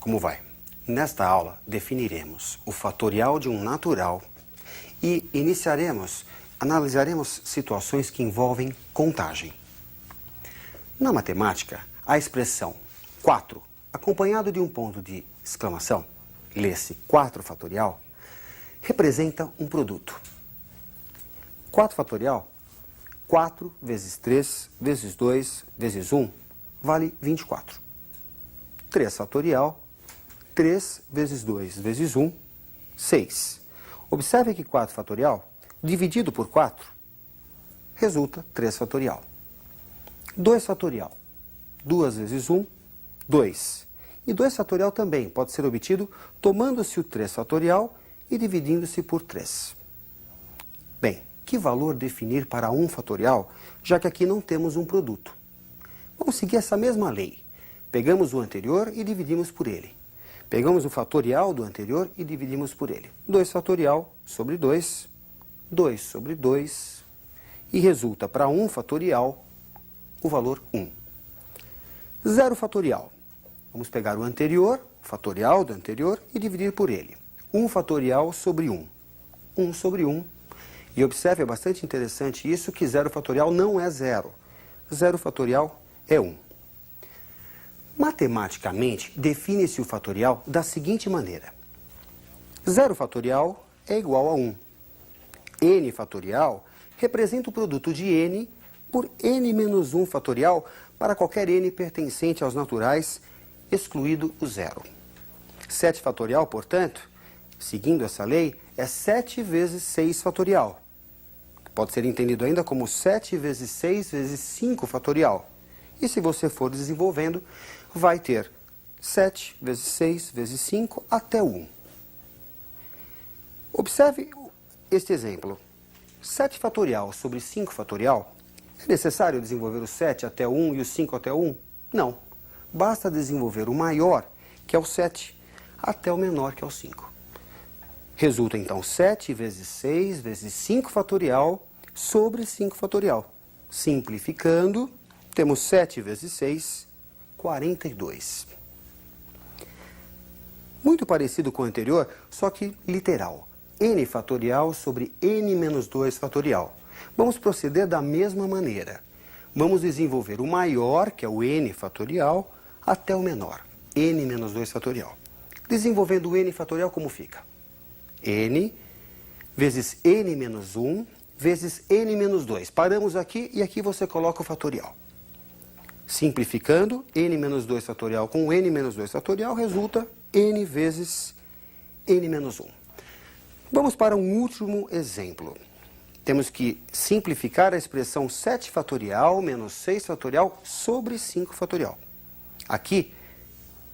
Como vai? Nesta aula, definiremos o fatorial de um natural e analisaremos situações que envolvem contagem. Na matemática, a expressão 4, acompanhado de um ponto de exclamação, lê-se 4 fatorial, representa um produto. 4 fatorial, 4 vezes 3 vezes 2 vezes 1, vale 24. 3 fatorial, 3 vezes 2 vezes 1, 6. Observe que 4 fatorial, dividido por 4, resulta 3 fatorial. 2 fatorial, 2 vezes 1, 2. E 2 fatorial também pode ser obtido tomando-se o 3 fatorial e dividindo-se por 3. Bem, que valor definir para 1 fatorial, já que aqui não temos um produto? Vamos seguir essa mesma lei. Pegamos o anterior e dividimos por ele. Pegamos o fatorial do anterior e dividimos por ele. 2 fatorial sobre 2, 2 sobre 2, e resulta para 1 fatorial o valor 1. 0 fatorial. Vamos pegar o anterior, o fatorial do anterior, e dividir por ele. 1 fatorial sobre 1. 1 sobre 1. E observe, é bastante interessante isso, que 0 fatorial não é 0. 0 fatorial é 1. Matematicamente, define-se o fatorial da seguinte maneira. 0 fatorial é igual a 1. N fatorial representa o produto de n por n menos 1 fatorial para qualquer n pertencente aos naturais, excluído o 0. 7 fatorial, portanto, seguindo essa lei, é 7 vezes 6 fatorial. Pode ser entendido ainda como 7 vezes 6 vezes 5 fatorial. E se você for desenvolvendo, vai ter 7 vezes 6 vezes 5 até 1. Observe este exemplo. 7 fatorial sobre 5 fatorial. É necessário desenvolver o 7 até 1 e o 5 até 1? Não. Basta desenvolver o maior, que é o 7, até o menor, que é o 5. Resulta, então, 7 vezes 6 vezes 5 fatorial sobre 5 fatorial. Simplificando, temos 7 vezes 6, 42. Muito parecido com o anterior, só que literal. N fatorial sobre n menos 2 fatorial. Vamos proceder da mesma maneira. Vamos desenvolver o maior, que é o n fatorial, até o menor, n menos 2 fatorial. Desenvolvendo o n fatorial, como fica? N vezes n menos 1 vezes n menos 2. Paramos aqui e aqui você coloca o fatorial. Simplificando, n menos 2 fatorial com n menos 2 fatorial resulta n vezes n menos 1. Vamos para um último exemplo. Temos que simplificar a expressão 7 fatorial menos 6 fatorial sobre 5 fatorial. Aqui,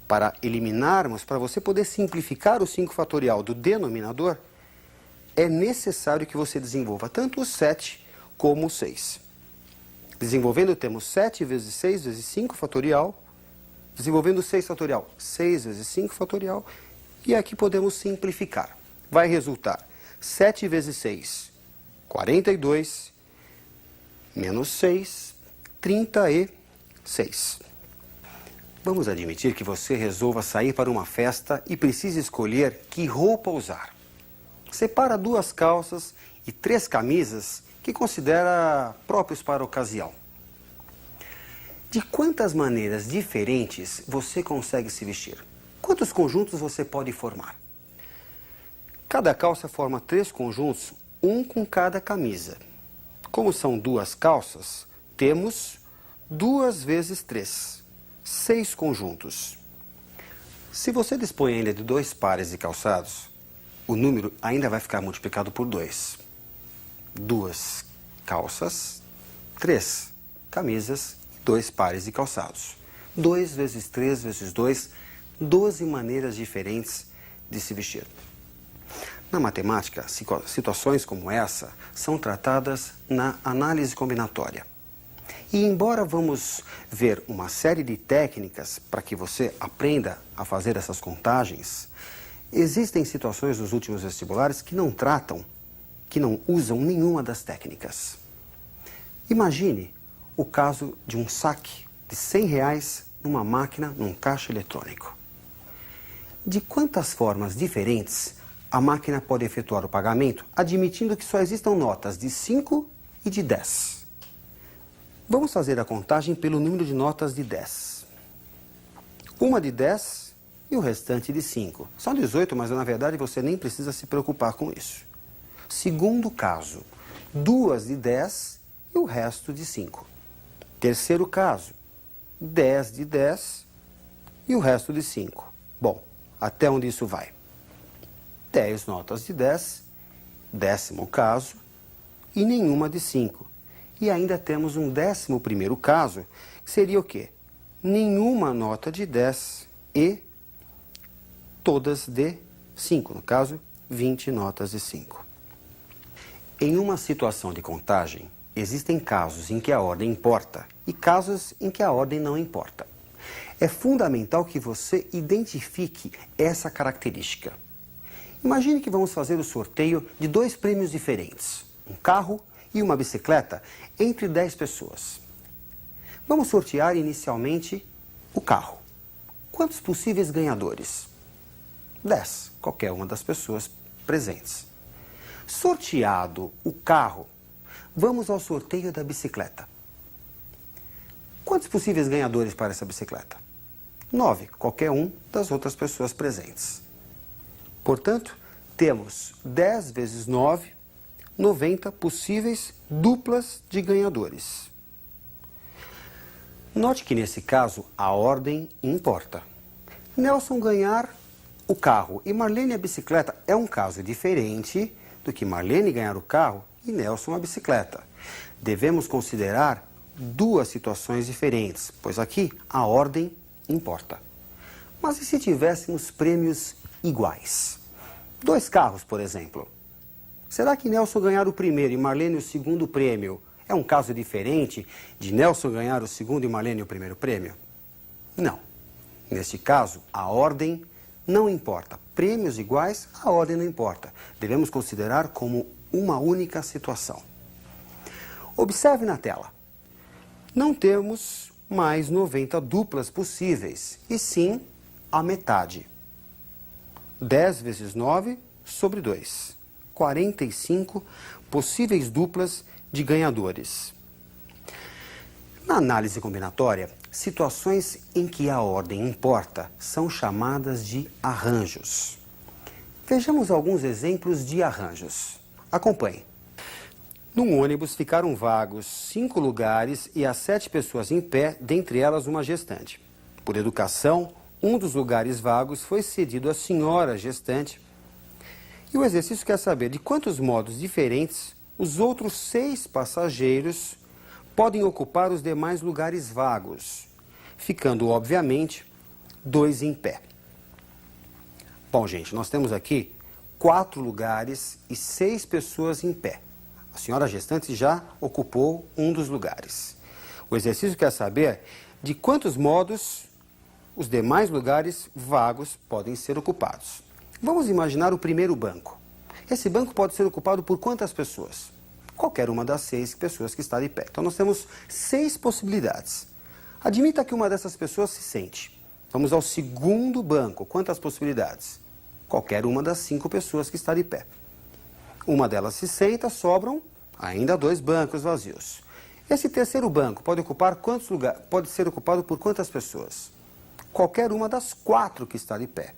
para eliminarmos, para você poder simplificar o 5 fatorial do denominador, é necessário que você desenvolva tanto o 7 como o 6. Desenvolvendo, temos 7 vezes 6 vezes 5 fatorial. Desenvolvendo 6 fatorial, 6 vezes 5 fatorial. E aqui podemos simplificar. Vai resultar 7 vezes 6, 42, menos 6, 36. Vamos admitir que você resolva sair para uma festa e precisa escolher que roupa usar. Separa 2 calças e 3 camisas que considera próprios para a ocasião. De quantas maneiras diferentes você consegue se vestir? Quantos conjuntos você pode formar? Cada calça forma 3 conjuntos, um com cada camisa. Como são 2 calças, temos 2 vezes 3, 6 conjuntos. Se você dispõe ainda de 2 pares de calçados, o número ainda vai ficar multiplicado por 2. 2 calças, 3 camisas, 2 pares de calçados. 2 vezes 3 vezes 2, 12 maneiras diferentes de se vestir. Na matemática, situações como essa são tratadas na análise combinatória. E embora vamos ver uma série de técnicas para que você aprenda a fazer essas contagens, existem situações nos últimos vestibulares que não usam nenhuma das técnicas. Imagine o caso de um saque de R$100 numa máquina, num caixa eletrônico. De quantas formas diferentes a máquina pode efetuar o pagamento, admitindo que só existam notas de 5 e de 10? Vamos fazer a contagem pelo número de notas de 10. Uma de 10 e o restante de 5. São 18, mas na verdade você nem precisa se preocupar com isso. Segundo caso, 2 de 10 e o resto de 5. Terceiro caso, 10 de 10 e o resto de 5. Bom, até onde isso vai? 10 notas de 10, décimo caso, e nenhuma de 5. E ainda temos um 11º caso, que seria o quê? Nenhuma nota de 10 e todas de 5. No caso, 20 notas de 5. Em uma situação de contagem, existem casos em que a ordem importa e casos em que a ordem não importa. É fundamental que você identifique essa característica. Imagine que vamos fazer o sorteio de 2 prêmios diferentes, um carro e uma bicicleta, entre 10 pessoas. Vamos sortear inicialmente o carro. Quantos possíveis ganhadores? 10, qualquer uma das pessoas presentes. Sorteado o carro, vamos ao sorteio da bicicleta. Quantos possíveis ganhadores para essa bicicleta? 9, qualquer um das outras pessoas presentes. Portanto, temos 10 vezes 9, 90 possíveis duplas de ganhadores. Note que nesse caso a ordem importa. Nelson ganhar o carro e Marlene a bicicleta é um caso diferente do que Marlene ganhar o carro e Nelson a bicicleta. Devemos considerar 2 situações diferentes, pois aqui a ordem importa. Mas e se tivéssemos prêmios iguais? 2 carros, por exemplo. Será que Nelson ganhar o primeiro e Marlene o segundo prêmio é um caso diferente de Nelson ganhar o segundo e Marlene o primeiro prêmio? Não. Neste caso, a ordem não importa. Prêmios iguais, a ordem não importa. Devemos considerar como uma única situação. Observe na tela. Não temos mais 90 duplas possíveis, e sim a metade. 10 vezes 9 sobre 2. 45 possíveis duplas de ganhadores. Na análise combinatória, situações em que a ordem importa são chamadas de arranjos. Vejamos alguns exemplos de arranjos. Acompanhe. Num ônibus ficaram vagos 5 lugares e há 7 pessoas em pé, dentre elas uma gestante. Por educação, um dos lugares vagos foi cedido à senhora gestante. E o exercício quer saber de quantos modos diferentes os outros 6 passageiros podem ocupar os demais lugares vagos, ficando, obviamente, 2 em pé. Bom, gente, nós temos aqui 4 lugares e 6 pessoas em pé. A senhora gestante já ocupou um dos lugares. O exercício quer saber de quantos modos os demais lugares vagos podem ser ocupados. Vamos imaginar o primeiro banco. Esse banco pode ser ocupado por quantas pessoas? Qualquer uma das 6 pessoas que está de pé. Então nós temos 6 possibilidades. Admita que uma dessas pessoas se sente. Vamos ao segundo banco. Quantas possibilidades? Qualquer uma das 5 pessoas que está de pé. Uma delas se senta, sobram ainda 2 bancos vazios. Esse terceiro banco pode ocupar quantos lugares? Pode ser ocupado por quantas pessoas? Qualquer uma das 4 que está de pé.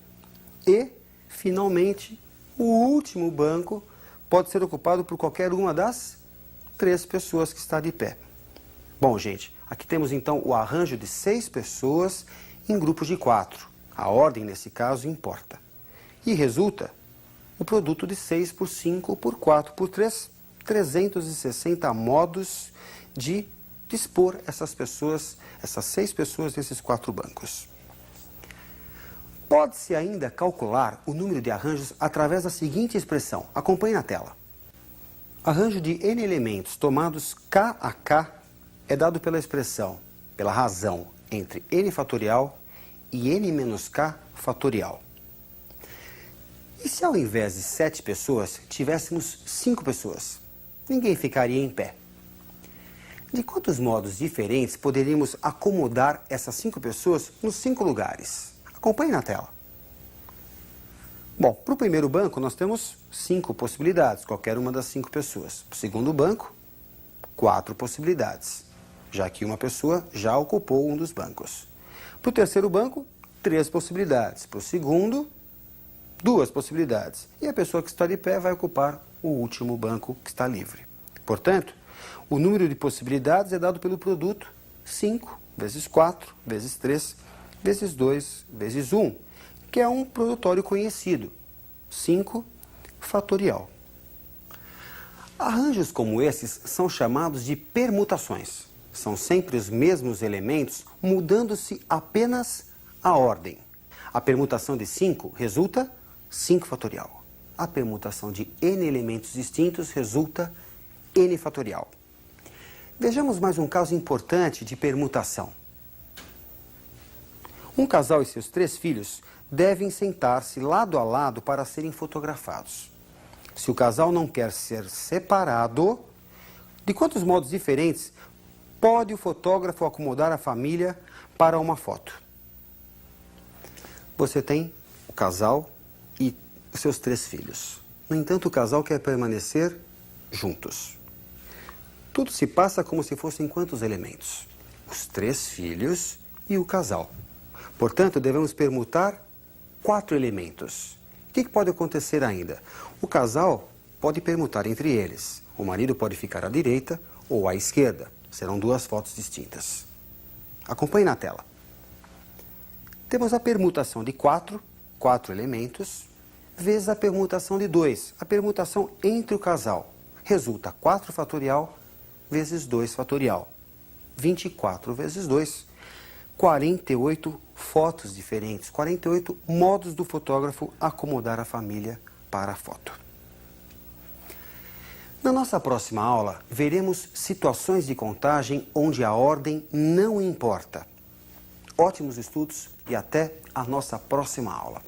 E, finalmente, o último banco pode ser ocupado por qualquer uma das 3 pessoas que está de pé. Bom, gente, aqui temos então o arranjo de 6 pessoas em grupos de 4. A ordem, nesse caso, importa. E resulta o produto de 6 por 5 por 4 por 3, 360 modos de dispor essas pessoas, essas 6 pessoas nesses 4 bancos. Pode-se ainda calcular o número de arranjos através da seguinte expressão. Acompanhe na tela. Arranjo de n elementos tomados k a k é dado pela expressão, pela razão entre n fatorial e n menos k fatorial. E se ao invés de 7 pessoas, tivéssemos 5 pessoas? Ninguém ficaria em pé. De quantos modos diferentes poderíamos acomodar essas 5 pessoas nos 5 lugares? Acompanhe na tela. Bom, para o primeiro banco nós temos 5 possibilidades, qualquer uma das 5 pessoas. Para o segundo banco, 4 possibilidades, já que uma pessoa já ocupou um dos bancos. Para o terceiro banco, 3 possibilidades. Para o segundo, 2 possibilidades. E a pessoa que está de pé vai ocupar o último banco que está livre. Portanto, o número de possibilidades é dado pelo produto 5 vezes 4 vezes 3 vezes 2 vezes 1, que é um produtório conhecido, 5 fatorial. Arranjos como esses são chamados de permutações. São sempre os mesmos elementos, mudando-se apenas a ordem. A permutação de 5 resulta 5 fatorial. A permutação de n elementos distintos resulta n fatorial. Vejamos mais um caso importante de permutação. Um casal e seus 3 filhos devem sentar-se lado a lado para serem fotografados. Se o casal não quer ser separado, de quantos modos diferentes pode o fotógrafo acomodar a família para uma foto? Você tem o casal e os seus 3 filhos. No entanto, o casal quer permanecer juntos. Tudo se passa como se fossem quantos elementos? Os 3 filhos e o casal. Portanto, devemos permutar 4 elementos. O que pode acontecer ainda? O casal pode permutar entre eles. O marido pode ficar à direita ou à esquerda. Serão 2 fotos distintas. Acompanhe na tela. Temos a permutação de 4 elementos, vezes a permutação de 2, a permutação entre o casal. Resulta 4 fatorial vezes 2 fatorial. 24 vezes 2, 48 fotos diferentes, 48 modos do fotógrafo acomodar a família para a foto. Na nossa próxima aula, veremos situações de contagem onde a ordem não importa. Ótimos estudos e até a nossa próxima aula.